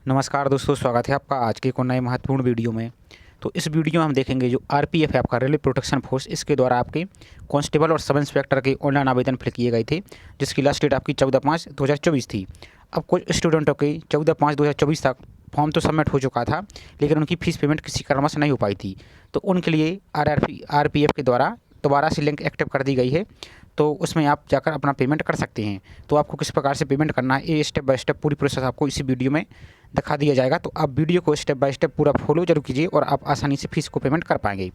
नमस्कार दोस्तों, स्वागत है आपका आज के एक और नए महत्वपूर्ण वीडियो में। तो इस वीडियो में हम देखेंगे जो आरपीएफ है आपका रेलवे प्रोटेक्शन फोर्स, इसके द्वारा आपके कांस्टेबल और सब इंस्पेक्टर के ऑनलाइन आवेदन फिल किए गए थे, जिसकी लास्ट डेट आपकी 14/5/2024 थी। अब कुछ स्टूडेंटों के 14/5/2024 तक फॉर्म तो सबमिट हो चुका था, लेकिन उनकी फ़ीस पेमेंट किसी कारणवश नहीं हो पाई थी। तो उनके लिए आरपीएफ के द्वारा दोबारा से लिंक एक्टिव कर दी गई है, तो उसमें आप जाकर अपना पेमेंट कर सकते हैं। तो आपको किस प्रकार से पेमेंट करना है, ये स्टेप बाय स्टेप पूरी प्रोसेस आपको इसी वीडियो में दिखा दिया जाएगा। तो आप वीडियो को स्टेप बाय स्टेप पूरा फॉलो जरूर कीजिए और आप आसानी से फ़ीस को पेमेंट कर पाएंगे।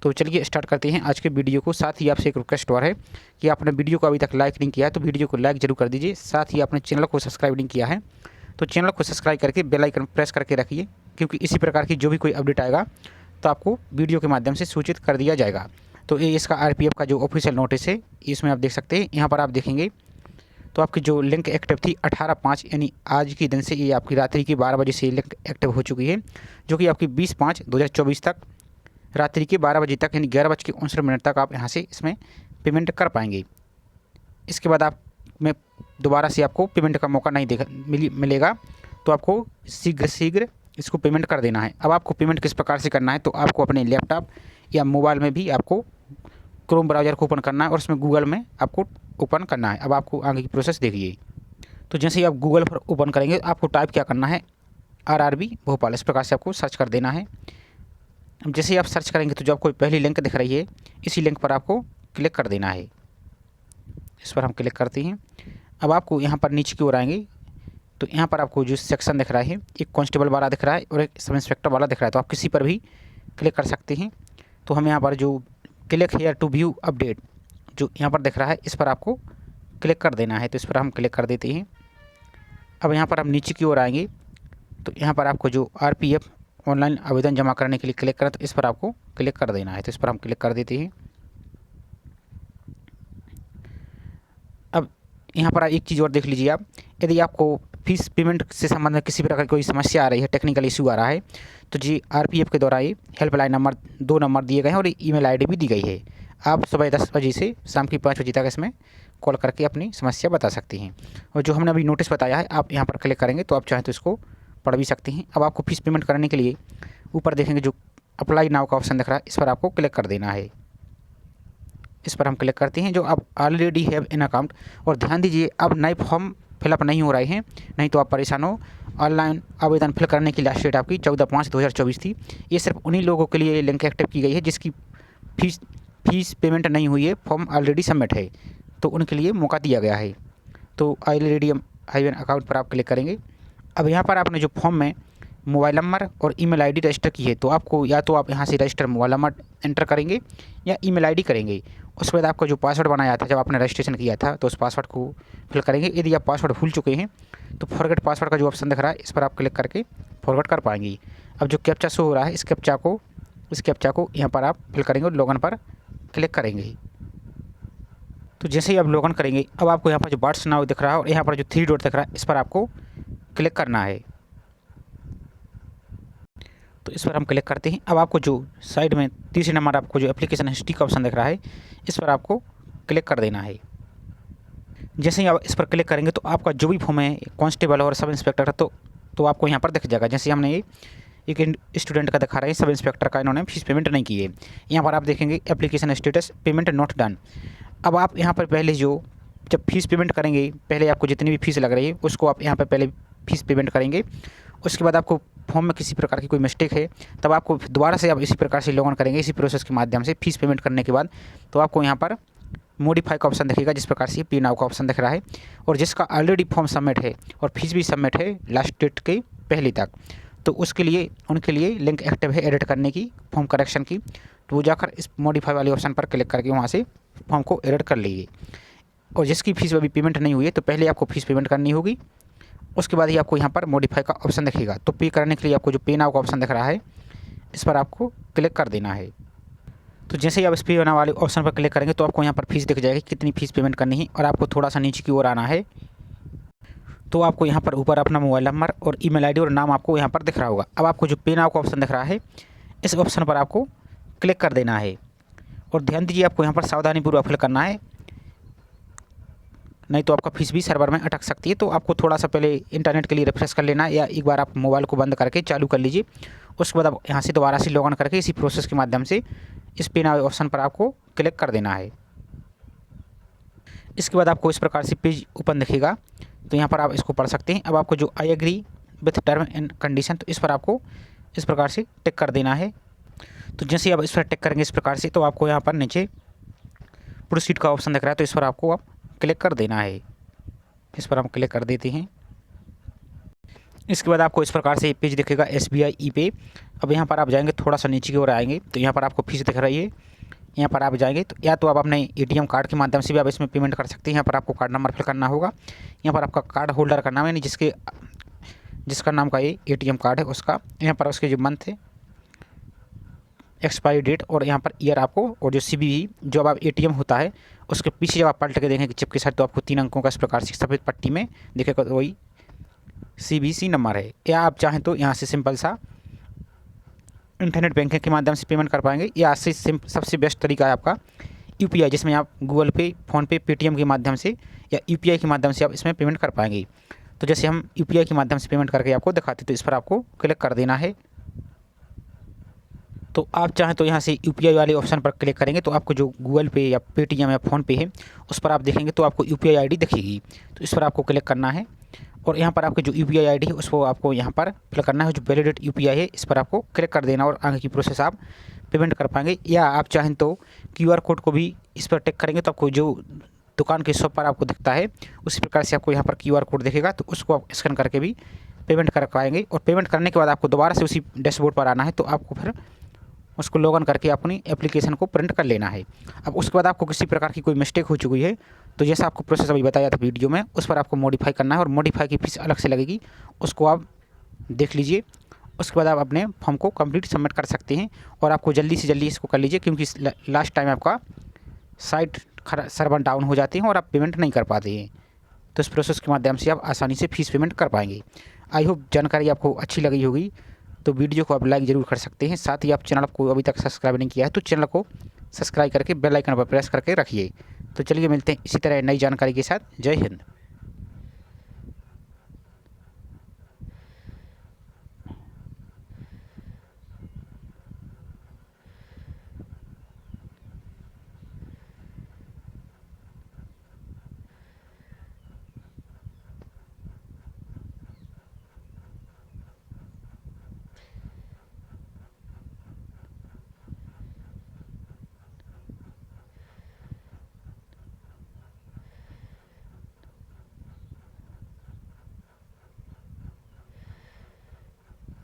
तो चलिए स्टार्ट करते हैं आज के वीडियो को। साथ ही आपसे एक रिक्वेस्ट और है कि आपने वीडियो को अभी तक लाइक नहीं किया है तो वीडियो को लाइक जरूर कर दीजिए। साथ ही आपने चैनल को सब्सक्राइब नहीं किया है तो चैनल को सब्सक्राइब करके बेल आइकन प्रेस करके रखिए, क्योंकि इसी प्रकार की जो भी कोई अपडेट आएगा तो आपको वीडियो के माध्यम से सूचित कर दिया जाएगा। तो ये इसका आरपीएफ का जो ऑफिशियल नोटिस है, इसमें आप देख सकते हैं। यहाँ पर आप देखेंगे तो आपकी जो लिंक एक्टिव थी 18/5 यानी आज के दिन से, ये आपकी रात्रि की 12 बजे से लिंक एक्टिव हो चुकी है, जो कि आपकी 20/5/2024 तक रात्रि के 12 बजे तक यानी 11:59 तक आप यहाँ से इसमें पेमेंट कर पाएंगे। इसके बाद आप में दोबारा से आपको पेमेंट का मौका नहीं मिलेगा, तो आपको शीघ्र इसको पेमेंट कर देना है। अब आपको पेमेंट किस प्रकार से करना है, तो आपको अपने लैपटॉप या मोबाइल में भी आपको क्रोम ब्राउज़र को ओपन करना है और उसमें गूगल में आपको ओपन करना है। अब आपको आगे की प्रोसेस देखिए। तो जैसे ही आप गूगल पर ओपन करेंगे, आपको टाइप क्या करना है, आरआरबी भोपाल, इस प्रकार से आपको सर्च कर देना है। अब जैसे ही आप सर्च करेंगे तो जो आपको पहली लिंक दिख रही है, इसी लिंक पर आपको क्लिक कर देना है। इस पर हम क्लिक करते हैं। अब आपको यहाँ पर नीचे की ओर आएंगे तो यहाँ पर आपको जो सेक्शन दिख रहा है, एक कांस्टेबल वाला दिख रहा है और एक सब इंस्पेक्टर वाला दिख रहा है, तो आप किसी पर भी क्लिक कर सकते हैं। तो हम यहाँ पर जो click here to view update जो यहाँ पर दिख रहा है, इस पर आपको क्लिक कर देना है। तो इस पर हम क्लिक कर देते हैं। अब यहाँ पर हम नीचे की ओर आएंगे तो यहाँ पर आपको जो आरपीएफ ऑनलाइन आवेदन जमा करने के लिए क्लिक करें, तो इस पर आपको क्लिक कर देना है। तो इस पर हम क्लिक कर देते हैं। अब यहाँ पर एक चीज़ और देख लीजिए आप, यदि आपको फीस पेमेंट से संबंधित किसी प्रकार की कोई समस्या आ रही है, टेक्निकल इशू आ रहा है, तो जी आरपीएफ के द्वारा ये हेल्पलाइन नंबर 2 नंबर दिए गए हैं और ईमेल आईडी भी दी गई है। आप सुबह 10 बजे से शाम की 5 बजे तक इसमें कॉल करके अपनी समस्या बता सकते हैं। और जो हमने अभी नोटिस बताया है, आप यहाँ पर क्लिक करेंगे तो आप चाहें तो इसको पढ़ भी सकते हैं। अब आपको फीस पेमेंट करने के लिए ऊपर देखेंगे जो अप्लाई नाउ का ऑप्शन दिख रहा है, इस पर आपको क्लिक कर देना है। इस पर हम क्लिक करते हैं। जो आप ऑलरेडी हैव एन अकाउंट, और ध्यान दीजिए अब नए फॉर्म फिलअप नहीं हो रहे हैं, नहीं तो आप परेशान हो। ऑनलाइन आवेदन फिल करने की लास्ट डेट आपकी 14/5/2024 थी। ये सिर्फ उन्हीं लोगों के लिए लिंक एक्टिव की गई है जिसकी फीस पेमेंट नहीं हुई है, फॉर्म ऑलरेडी सबमिट है, तो उनके लिए मौका दिया गया है। तो ऑलरेडी हैव एन अकाउंट पर आप क्लिक करेंगे। अब यहाँ पर आपने जो फॉर्म में मोबाइल नंबर और ईमेल आईडी रजिस्टर की है, तो आपको या तो आप यहाँ से रजिस्टर मोबाइल नंबर एंटर करेंगे या ईमेल आईडी करेंगे। उसके बाद आपका जो पासवर्ड बनाया था जब आपने रजिस्ट्रेशन किया था, तो उस पासवर्ड को फिल करेंगे। यदि आप पासवर्ड भूल चुके हैं तो फॉरगेट पासवर्ड का जो ऑप्शन दिख रहा है, इस पर आप क्लिक करके फॉरगेट कर पाएंगे। अब जो कैप्चा शो हो रहा है, इस कैप्चा को यहाँ पर आप फिल करेंगे और लॉगिन पर क्लिक करेंगे। तो जैसे ही आप लॉगिन करेंगे, अब आपको यहाँ पर जो व्हाट्स नाउ दिख रहा है और यहाँ पर जो 3 डॉट दिख रहा है, इस पर आपको क्लिक करना है। तो इस पर हम क्लिक करते हैं। अब आपको जो साइड में तीसरे नंबर आपको जो एप्लीकेशन हिस्ट्री का ऑप्शन दिख रहा है, इस पर आपको क्लिक कर देना है। जैसे ही आप इस पर क्लिक करेंगे तो आपका जो भी फॉर्म है कांस्टेबल और सब इंस्पेक्टर का, तो आपको यहाँ पर दिख जाएगा। जैसे हमने ये एक स्टूडेंट का दिखा रहे हैं, सब इंस्पेक्टर का इन्होंने फीस पेमेंट नहीं की है। यहाँ पर आप देखेंगे application status payment not done. अब आप यहाँ पर पहले जब फीस पेमेंट करेंगे, पहले आपको जितनी भी फीस लग रही है उसको आप यहाँ पर पहले फीस पेमेंट करेंगे। उसके बाद आपको फॉर्म में किसी प्रकार की कोई मिस्टेक है, तब आपको दोबारा से आप इसी प्रकार से लॉगिन करेंगे, इसी प्रोसेस के माध्यम से फीस पेमेंट करने के बाद। तो आपको यहाँ पर मॉडिफाई का ऑप्शन दिखेगा, जिस प्रकार से पे नाउ का ऑप्शन दिख रहा है, और जिसका ऑलरेडी फॉर्म सबमिट है और फीस भी सबमिट है लास्ट डेट के पहले तक, तो उनके लिए लिंक एक्टिव है एडिट करने की, फॉर्म करेक्शन की। तो वो जाकर इस मॉडिफाई वाले ऑप्शन पर क्लिक करके वहाँ से फॉर्म को एडिट कर लीजिए। और जिसकी फीस अभी पेमेंट नहीं हुई है, तो पहले आपको फीस पेमेंट करनी होगी, उसके बाद ही आपको यहाँ पर मॉडिफाई का ऑप्शन दिखेगा। तो पे करने के लिए आपको जो पे नाउ का ऑप्शन दिख रहा है, इस पर आपको क्लिक कर देना है। तो जैसे ही आप इस पे वाले ऑप्शन पर क्लिक करेंगे तो आपको यहाँ पर फीस दिख जाएगी, कितनी फीस पेमेंट करनी है, और आपको थोड़ा सा नीचे की ओर आना है। तो आपको यहाँ पर ऊपर अपना मोबाइल नंबर और ईमेल आईडी और नाम आपको यहाँ पर दिख रहा होगा। अब आपको जो पे नाउ का ऑप्शन दिख रहा है, इस ऑप्शन पर आपको क्लिक कर देना है। और ध्यान दीजिए आपको यहाँ पर सावधानीपूर्वक फिल करना है। नहीं तो आपका फीस भी सर्वर में अटक सकती है। तो आपको थोड़ा सा पहले इंटरनेट के लिए रिफ्रेश कर लेना है, या एक बार आप मोबाइल को बंद करके चालू कर लीजिए। उसके बाद आप यहाँ से दोबारा से लॉगिन करके इसी प्रोसेस के माध्यम से इस पे नाउ ऑप्शन पर आपको क्लिक कर देना है। इसके बाद आपको इस प्रकार से पेज ओपन दिखेगा, तो यहाँ पर आप इसको पढ़ सकते हैं। अब आपको जो I agree with term and condition, तो इस पर आपको इस प्रकार से टिक कर देना है। तो जैसे आप इस पर टिक करेंगे इस प्रकार से, तो आपको यहाँ पर नीचे प्रोसीड का ऑप्शन दिख रहा है, तो इस पर आपको आप क्लिक कर देना है। इस पर हम क्लिक कर देते हैं। इसके बाद आपको इस प्रकार से पेज दिखेगा SBI ई-पे। अब यहाँ पर आप जाएंगे, थोड़ा सा नीचे की ओर आएंगे, तो यहाँ पर आपको फीस दिख रही है। यहाँ पर आप जाएंगे तो या तो आप अपने ATM कार्ड के माध्यम से भी आप इसमें पेमेंट कर सकते हैं। यहाँ पर आपको कार्ड नंबर फिल करना होगा। यहाँ पर आपका कार्ड होल्डर का नाम है, यानी जिसका नाम का ये ATM कार्ड है उसका, यहाँ पर उसके जो मंथ है, एक्सपायरी डेट और यहाँ पर ईयर आपको, और जो CVV जो अब ATM होता है उसके पीछे जब आप पलट के देखेंगे चिप के साथ, तो आपको 3 अंकों का इस प्रकार से सफ़ेद पट्टी में दिखेगा, तो वही CVC नंबर है। या आप चाहें तो यहाँ से सिंपल सा इंटरनेट बैंकिंग के माध्यम से पेमेंट कर पाएंगे, या सबसे बेस्ट तरीका है आपका UPI, जिसमें आप गूगल पे, फ़ोनपे, पेटीएम के माध्यम से या UPI के माध्यम से आप इसमें पेमेंट कर पाएंगे। तो जैसे हम UPI के माध्यम से पेमेंट करके आपको दिखाते, तो इस पर आपको क्लिक कर देना है। तो आप चाहें तो यहाँ से UPI वाले ऑप्शन पर क्लिक करेंगे, तो आपको जो गूगल पे या पेटीएम या फ़ोनपे है उस पर आप देखेंगे तो आपको UPI ID दिखेगी, तो इस पर आपको क्लिक करना है। और यहाँ पर आपके जो UPI ID है उसको आपको यहाँ पर फिल करना है। जो वैलिडेट UPI है इस पर आपको क्लिक कर देना, और आगे की प्रोसेस आप पेमेंट कर पाएंगे। या आप चाहें तो QR कोड को भी इस पर टिक करेंगे, तो आपको जो दुकान के शॉप पर आपको दिखता है उसी प्रकार से आपको यहाँ पर QR कोड दिखेगा, तो उसको आप स्कैन करके भी पेमेंट कर पाएंगे। और पेमेंट करने के बाद आपको दोबारा से उसी डैशबोर्ड पर आना है, तो आपको फिर उसको लॉगिन करके अपनी एप्लीकेशन को प्रिंट कर लेना है। अब उसके बाद आपको किसी प्रकार की कोई मिस्टेक हो चुकी है, तो जैसा आपको प्रोसेस अभी बताया था वीडियो में, उस पर आपको मॉडिफाई करना है, और मॉडिफाई की फीस अलग से लगेगी, उसको आप देख लीजिए। उसके बाद आप अपने फॉर्म को कंप्लीट सबमिट कर सकते हैं, और आपको जल्दी से जल्दी इसको कर लीजिए, क्योंकि लास्ट टाइम आपका साइट सर्वर डाउन हो जाते हैं और आप पेमेंट नहीं कर पाते हैं। तो इस प्रोसेस के माध्यम से आप आसानी से फीस पेमेंट कर पाएंगे। आई होप जानकारी आपको अच्छी लगी होगी, तो वीडियो को आप लाइक ज़रूर कर सकते हैं। साथ ही आप चैनल को अभी तक सब्सक्राइब नहीं किया है तो चैनल को सब्सक्राइब करके बेल आइकन पर प्रेस करके रखिए। तो चलिए मिलते हैं इसी तरह नई जानकारी के साथ। जय हिंद।